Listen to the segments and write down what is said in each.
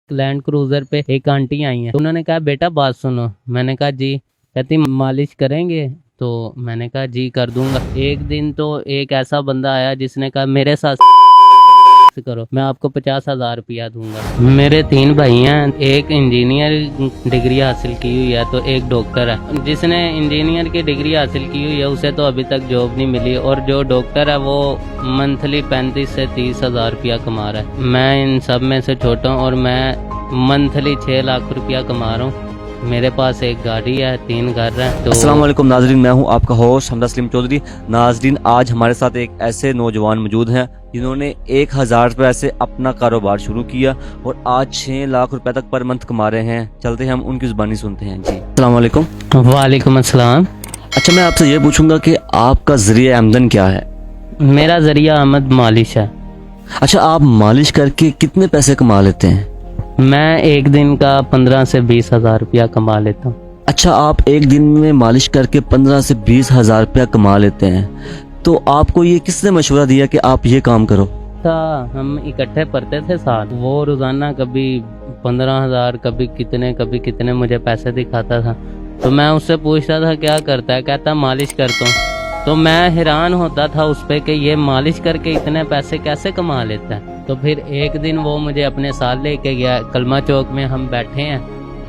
Land cruiser पे एक aunty आई हैं, उन्होंने कहा बेटा बात सुनो। मैंने कहा जी। कहती मालिश करेंगे? तो मैंने कहा जी कर दूंगा। एक दिन तो एक ऐसा बंदा आया जिसने कहा मेरे साथ करो, मैं आपको 50,000 रुपया दूंगा। मेरे 3 भाई हैं, एक इंजीनियर डिग्री हासिल की हुई है तो एक डॉक्टर है। जिसने इंजीनियर की डिग्री हासिल की हुई है उसे तो अभी तक जॉब नहीं मिली, और जो डॉक्टर है वो मंथली 35 से 30,000 रुपया कमा रहा है। मैं इन सब में से छोटा हूँ और मैं मंथली 6 लाख रुपया कमा रहा हूँ। मेरे पास एक गाड़ी है, 3 घर हैं। तो अस्सलाम वालेकुम नाजरीन, मैं हूं आपका होस्ट हमदा सलीम चौधरी। नाजरीन, आज हमारे साथ एक ऐसे नौजवान मौजूद हैं जिन्होंने 1,000 रुपये से अपना कारोबार शुरू किया और आज 6 लाख रुपए तक पर मंथ कमा रहे हैं। चलते हैं हम उनकी जुबानी सुनते हैं। जी अस्सलाम वालेकुम। वालेकुम अस्सलाम। अच्छा, मैं आपसे ये पूछूंगा कि आपका जरिया आमदन क्या है? मेरा जरिया आमद मालिश है। अच्छा, आप मालिश करके कितने पैसे कमा लेते हैं? मैं एक दिन का 15 से 20,000 रुपया कमा लेता हूँ। अच्छा, आप एक दिन में मालिश करके 15 से 20,000 रुपया कमा लेते हैं, तो आपको ये किसने मशवरा दिया कि आप ये काम करो? हम इकट्ठे पढ़ते थे साथ, वो रोजाना कभी 15,000 कभी कितने मुझे पैसे दिखाता था। तो मैं उससे पूछता था क्या करता है, कहता मालिश करता हूँ। तो मैं हैरान होता था उस पे कि ये मालिश करके इतने पैसे कैसे कमा लेता है। तो फिर एक दिन वो मुझे अपने साथ लेके गया, कलमा चौक में हम बैठे हैं,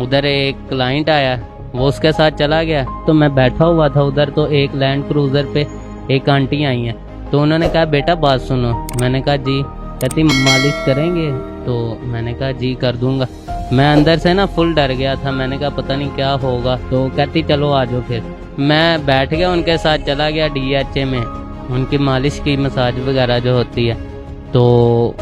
उधर एक क्लाइंट आया, वो उसके साथ चला गया। तो मैं बैठा हुआ था उधर, तो एक लैंड क्रूजर पे एक आंटी आई हैं, तो उन्होंने कहा बेटा बात सुनो। मैंने कहा जी। कहती मालिश करेंगे? तो मैंने कहा जी कर दूंगा। मैं अंदर से ना फुल डर गया था, मैंने कहा पता नहीं क्या होगा। तो कहती चलो आ जाओ। फिर मैं बैठ गया, उनके साथ चला गया DHA में, उनकी मालिश की मसाज वगैरह जो होती है। तो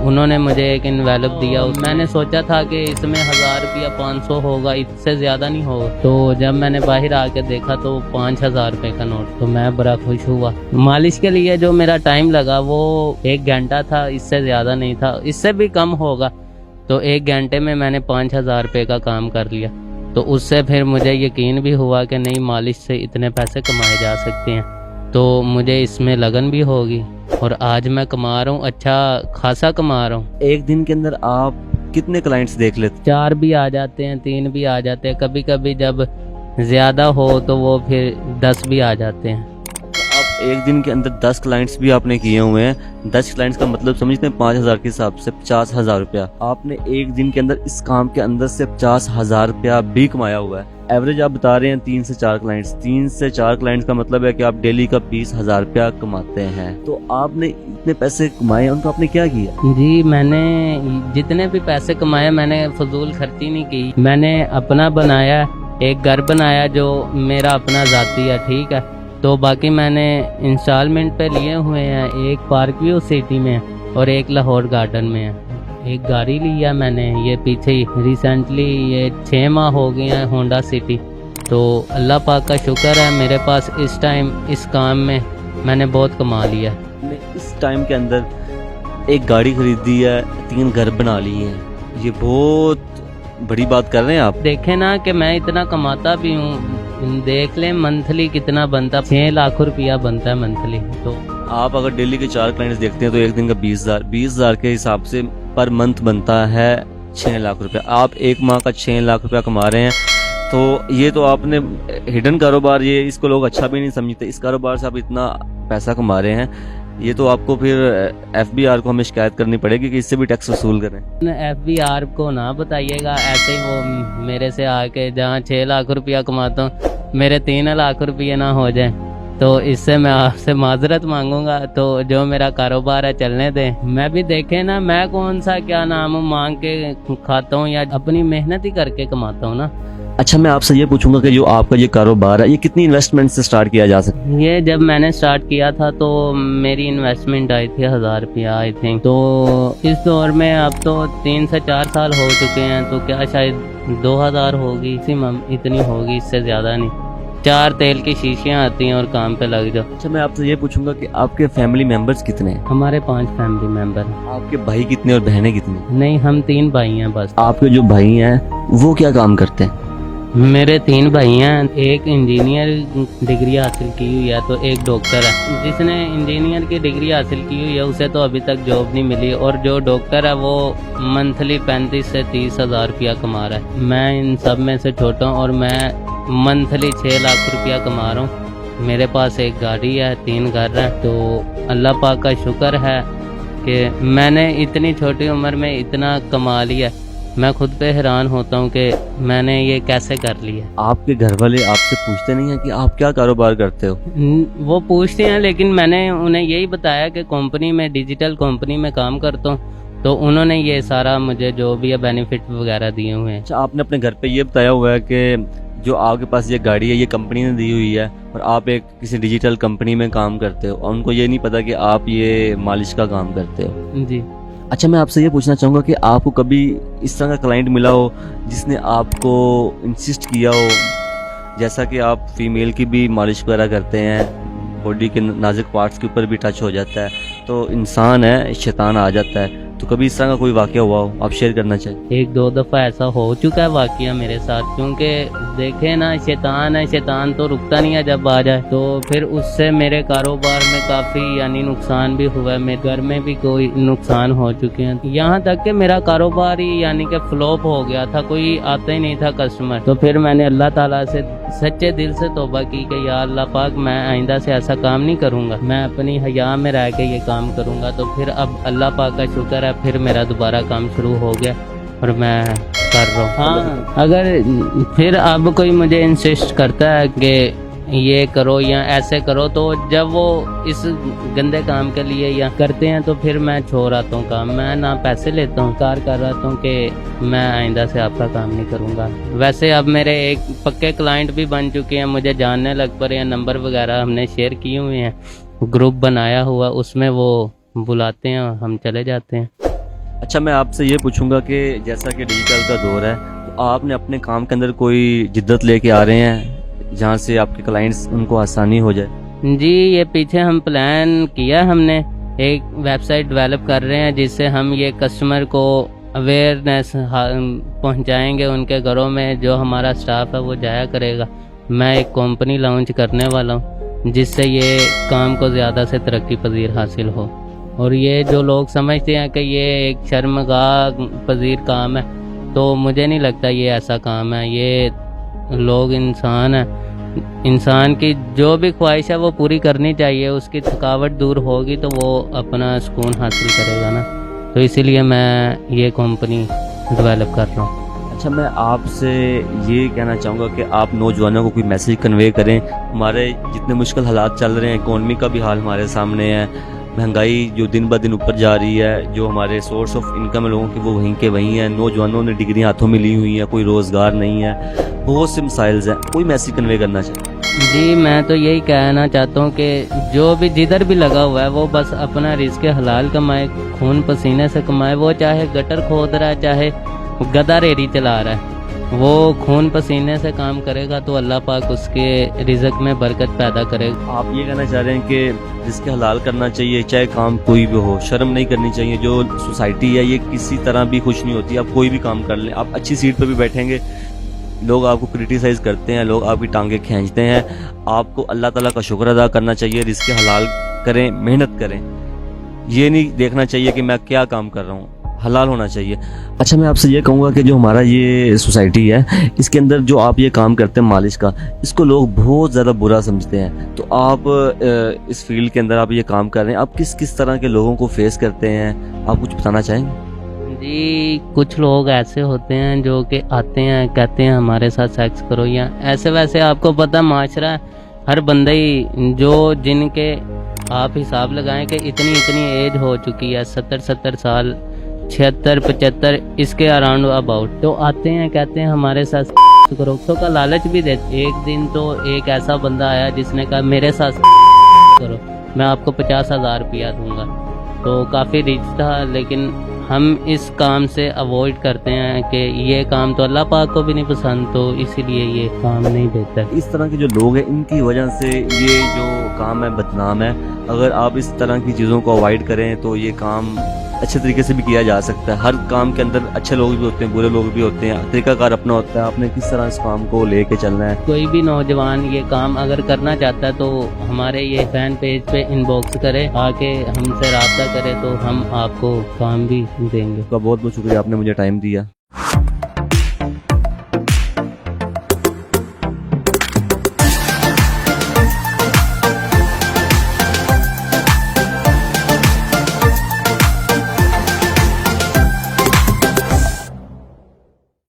उन्होंने मुझे एक इन्वेलप दिया, मैंने सोचा था कि इसमें 1,000 रुपया 500 होगा, इससे ज़्यादा नहीं होगा। तो जब मैंने बाहर आके देखा तो 5,000 रुपये का नोट। तो मैं बड़ा खुश हुआ। मालिश के लिए जो मेरा टाइम लगा वो 1 घंटा था, इससे ज़्यादा नहीं था, इससे भी कम होगा। तो 1 घंटे में मैंने 5,000 रुपये का काम कर लिया। तो उससे फिर मुझे यकीन भी हुआ कि नहीं, मालिश से इतने पैसे कमाए जा सकते हैं, तो मुझे इसमें लगन भी होगी। और आज मैं कमा रहा हूँ, अच्छा खासा कमा रहा हूँ। एक दिन के अंदर आप कितने क्लाइंट्स देख लेते? 4 भी आ जाते हैं, 3 भी आ जाते हैं, कभी कभी जब ज़्यादा हो तो वो फिर 10 भी आ जाते हैं। आप एक दिन के अंदर 10 क्लाइंट्स भी आपने किए हुए हैं। 10 क्लाइंट्स का मतलब समझते हैं 5,000 के हिसाब से 50,000 रुपया। आपने एक दिन के अंदर इस काम के अंदर से 50,000 रुपया भी कमाया हुआ है। एवरेज आप बता रहे हैं 3 से 4 क्लाइंट्स। 3 से 4 क्लाइंट्स का मतलब है कि आप डेली का 20,000 रुपया कमाते हैं। तो आपने इतने पैसे कमाए, उनको आपने क्या किया? जी, मैंने जितने भी पैसे कमाए मैंने फजूल खर्ची नहीं की। मैंने अपना बनाया, एक घर बनाया जो मेरा अपना जाती है, ठीक है। तो बाकी मैंने इंस्टॉलमेंट पे लिए हुए हैं, एक पार्क व्यू सिटी में और एक लाहौर गार्डन में है। एक गाड़ी लिया मैंने, ये पीछे ही रिसेंटली ये 6 माह हो गए हैं, होंडा सिटी। तो अल्लाह पाक का शुक्र है, मेरे पास इस टाइम इस काम में मैंने बहुत कमा लिया। इस टाइम के अंदर एक गाड़ी खरीदी है, 3 घर बना लिए हैं, ये बहुत बड़ी बात कर रहे हैं आप। देखें ना कि मैं इतना कमाता भी हूँ, देख लें मंथली कितना बनता, 6 लाख रुपया बनता है मंथली। तो आप अगर डेली के 4 क्लाइंट्स देखते हैं तो एक दिन का 20,000 के हिसाब से पर मंथ बनता है 6 लाख रुपया। आप एक माह का 6 लाख रुपया कमा रहे हैं, तो ये तो आपने हिडन कारोबार, ये इसको लोग अच्छा भी नहीं समझते। इस कारोबार से आप इतना पैसा कमा रहे हैं, ये तो आपको फिर FBR को हमें शिकायत करनी पड़ेगी कि इससे भी टैक्स वसूल करें। FBR को ना बताइएगा, ऐसे ही वो मेरे से आके जहाँ 6 लाख रुपया कमाता हूँ मेरे 3 लाख रुपये ना हो जाए, तो इससे मैं आपसे माजरत मांगूंगा। तो जो मेरा कारोबार है चलने दें। मैं भी देखे ना, मैं कौन सा क्या नाम मांग के खाता हूँ या अपनी मेहनत ही करके कमाता हूँ ना। अच्छा, मैं आपसे ये पूछूंगा कि जो आपका ये कारोबार है, ये कितनी इन्वेस्टमेंट से स्टार्ट किया जा सकता है? ये जब मैंने स्टार्ट किया था तो मेरी इन्वेस्टमेंट आई थी 1,000 रुपया आई थिंक। तो इस दौर में अब तो 3 से 4 साल हो चुके हैं, तो क्या शायद 2,000 होगी, इतनी होगी, इससे ज़्यादा नहीं। 4 तेल की शीशियाँ आती हैं और काम पे लग जाओ। अच्छा, मैं आपसे ये पूछूंगा कि आपके फैमिली मेंबर्स कितने हैं? हमारे 5 फैमिली मेंबर हैं। आपके भाई कितने और बहनें कितनी? नहीं, हम 3 भाई हैं बस। आपके जो भाई हैं वो क्या काम करते हैं? मेरे 3 भाई हैं, एक इंजीनियर डिग्री हासिल की हुई है तो एक डॉक्टर है। जिसने इंजीनियर की डिग्री हासिल की हुई है उसे तो अभी तक जॉब नहीं मिली, और जो डॉक्टर है वो मंथली 35 से 30 हज़ार रुपया कमा रहा है। मैं इन सब में से छोटा हूँ और मैं मंथली 6 लाख रुपया कमा रहा हूँ। मेरे पास एक गाड़ी है, 3 घर हैं। तो अल्लाह पाक का शुक्र है कि मैंने इतनी छोटी उम्र में इतना कमा लिया। मैं खुद पे हैरान होता हूँ कि मैंने ये कैसे कर लिया। आपके घर वाले आपसे पूछते नहीं है कि आप क्या कारोबार करते हो? वो पूछते हैं, लेकिन मैंने उन्हें यही बताया कि कंपनी में, डिजिटल कंपनी में काम करता हूँ, तो उन्होंने ये सारा मुझे जो भी है बेनिफिट वगैरह दिए हुए हैं। अच्छा, आपने अपने घर पे ये बताया हुआ है कि जो आपके पास ये गाड़ी है ये कंपनी ने दी हुई है और आप एक किसी डिजिटल कंपनी में काम करते हो, और उनको ये नहीं पता कि आप ये मालिश का काम करते हो। जी। अच्छा, मैं आपसे ये पूछना चाहूँगा कि आपको कभी इस तरह का क्लाइंट मिला हो जिसने आपको इंसिस्ट किया हो, जैसा कि आप फीमेल की भी मालिश वगैरह करते हैं, बॉडी के नाजुक पार्ट्स के ऊपर भी टच हो जाता है, तो इंसान है, शैतान आ जाता है, तो कभी इस तरह का कोई वाकया हुआ हो, आप शेयर करना चाहिए? 1-2 दफ़ा ऐसा हो चुका है वाकया मेरे साथ, क्योंकि देखे ना, शैतान है, शैतान तो रुकता नहीं है जब आ जाए। तो फिर उससे मेरे कारोबार में काफ़ी यानी नुकसान भी हुआ है, मेरे घर में भी कोई नुकसान हो चुके हैं, यहाँ तक कि मेरा कारोबार ही यानी कि फ्लॉप हो गया था, कोई आता ही नहीं था कस्टमर। तो फिर मैंने अल्लाह ताला से सच्चे दिल से तौबा की कि या अल्लाह पाक, मैं आइंदा से ऐसा काम नहीं करूँगा, मैं अपनी हया में रह के ये काम करूँगा। तो फिर अब अल्लाह पाक का शुक्र है, फिर मेरा दोबारा काम शुरू हो गया और मैं कर रहा हूँ। हाँ, अगर फिर अब कोई मुझे इंसिस्ट करता है कि ये करो या ऐसे करो, तो जब वो इस गंदे काम के लिए या करते हैं तो फिर मैं छोड़ आता हूँ काम। मैं ना पैसे लेता हूँ, कार कर रहा हूँ कि मैं आइंदा से आपका काम नहीं करूँगा। वैसे अब मेरे एक पक्के क्लाइंट भी बन चुके हैं, मुझे जानने लग पड़े हैं, नंबर वगैरह हमने शेयर किए हुए हैं, ग्रुप बनाया हुआ, उसमें वो बुलाते हैं और हम चले जाते हैं। अच्छा, मैं आपसे ये पूछूंगा कि जैसा कि डिजिटल का दौर है, तो आपने अपने काम के अंदर कोई जिद्दत लेके आ रहे हैं जहाँ से आपके क्लाइंट्स उनको आसानी हो जाए? जी, ये पीछे हम प्लान किया, हमने एक वेबसाइट डेवलप कर रहे हैं जिससे हम ये कस्टमर को अवेयरनेस पहुंचाएंगे उनके घरों में। जो हमारा स्टाफ है वो जाया करेगा। मैं एक कंपनी लॉन्च करने वाला हूँ जिससे ये काम को ज़्यादा से तरक्की पजीर हासिल हो। और ये जो लोग समझते हैं कि ये एक शर्मगाह पजीर काम है, तो मुझे नहीं लगता ये ऐसा काम है। ये लोग इंसान है, इंसान की जो भी ख्वाहिश है वो पूरी करनी चाहिए, उसकी थकावट दूर होगी तो वो अपना सुकून हासिल करेगा ना। तो इसीलिए मैं ये कंपनी डेवलप कर रहा हूँ। अच्छा, मैं आपसे ये कहना चाहूँगा कि आप नौजवानों को कोई मैसेज कन्वे करें। हमारे जितने मुश्किल हालात चल रहे हैं, इकोनॉमी का भी हाल हमारे सामने है, महंगाई जो दिन ब दिन ऊपर जा रही है, जो हमारे सोर्स ऑफ इनकम लोगों के वो वहीं के वहीं हैं, नौजवानों ने डिग्री हाथों में ली हुई है, कोई रोज़गार नहीं है, बहुत से मसाइल्स हैं, कोई मैसेज कन्वे करना चाहिए? जी, मैं तो यही कहना चाहता हूँ कि जो भी जिधर भी लगा हुआ है वो बस अपना रिस्क हलाल कमाए, खून पसीने से कमाए। वो चाहे गटर खोद रहा है, चाहे गधा रेडी चला रहा है, वो खून पसीने से काम करेगा तो अल्लाह पाक उसके रिज़्क में बरकत पैदा करेगा। आप ये कहना चाह रहे हैं कि जिसके हलाल करना चाहिए, चाहे काम कोई भी हो, शर्म नहीं करनी चाहिए। जो सोसाइटी है ये किसी तरह भी खुश नहीं होती, आप कोई भी काम कर लें, आप अच्छी सीट पर भी बैठेंगे, लोग आपको क्रिटिसाइज करते हैं, लोग आपकी टांगे खींचते हैं। आपको अल्लाह ताला का शुक्र अदा करना चाहिए, रिस्क हलाल करें, मेहनत करें। ये नहीं देखना चाहिए कि मैं क्या काम कर रहा हूँ, हलाल होना चाहिए। अच्छा, मैं आपसे ये कहूँगा कि जो हमारा ये सोसाइटी है, इसके अंदर जो आप ये काम करते हैं मालिश का, इसको लोग बहुत ज़्यादा बुरा समझते हैं। तो आप इस फील्ड के अंदर आप ये काम कर रहे हैं, आप किस किस तरह के लोगों को फेस करते हैं, आप कुछ बताना चाहेंगे? जी, कुछ लोग ऐसे होते हैं जो कि आते हैं, कहते हैं हमारे साथ सेक्स करो, या ऐसे वैसे आपको पता माशरा हर बंदे ही जो जिनके आप हिसाब लगाएं कि इतनी एज हो चुकी है, 70 साल, 76-75 इसके अराउंड अबाउट, तो आते हैं, कहते हैं हमारे साथ करो, तो का लालच भी देते। एक दिन तो एक ऐसा बंदा आया जिसने कहा मेरे साथ करो, मैं आपको 50,000 रुपया दूंगा। तो काफ़ी रिच था, लेकिन हम इस काम से अवॉइड करते हैं कि ये काम तो अल्लाह पाक को भी नहीं पसंद, तो इसीलिए ये काम नहीं देता। इस तरह के जो लोग हैं इनकी वजह से ये जो काम है बदनाम है। अगर आप इस तरह की चीज़ों को अवॉइड करें तो ये काम اچھے طریقے سے بھی کیا جا سکتا ہے. ہر کام کے اندر اچھے لوگ بھی ہوتے ہیں, برے لوگ بھی ہوتے ہیں, طریقہ کار اپنا ہوتا ہے. آپ نے کس طرح اس کام کو لے کے چلنا ہے. کوئی بھی نوجوان یہ کام اگر کرنا چاہتا ہے تو ہمارے یہ فین پیج پہ ان باکس کرے, آ کے ہم سے رابطہ کرے تو ہم آپ کو کام بھی دیں گے. آپ کا بہت بہت شکریہ, آپ نے مجھے ٹائم دیا.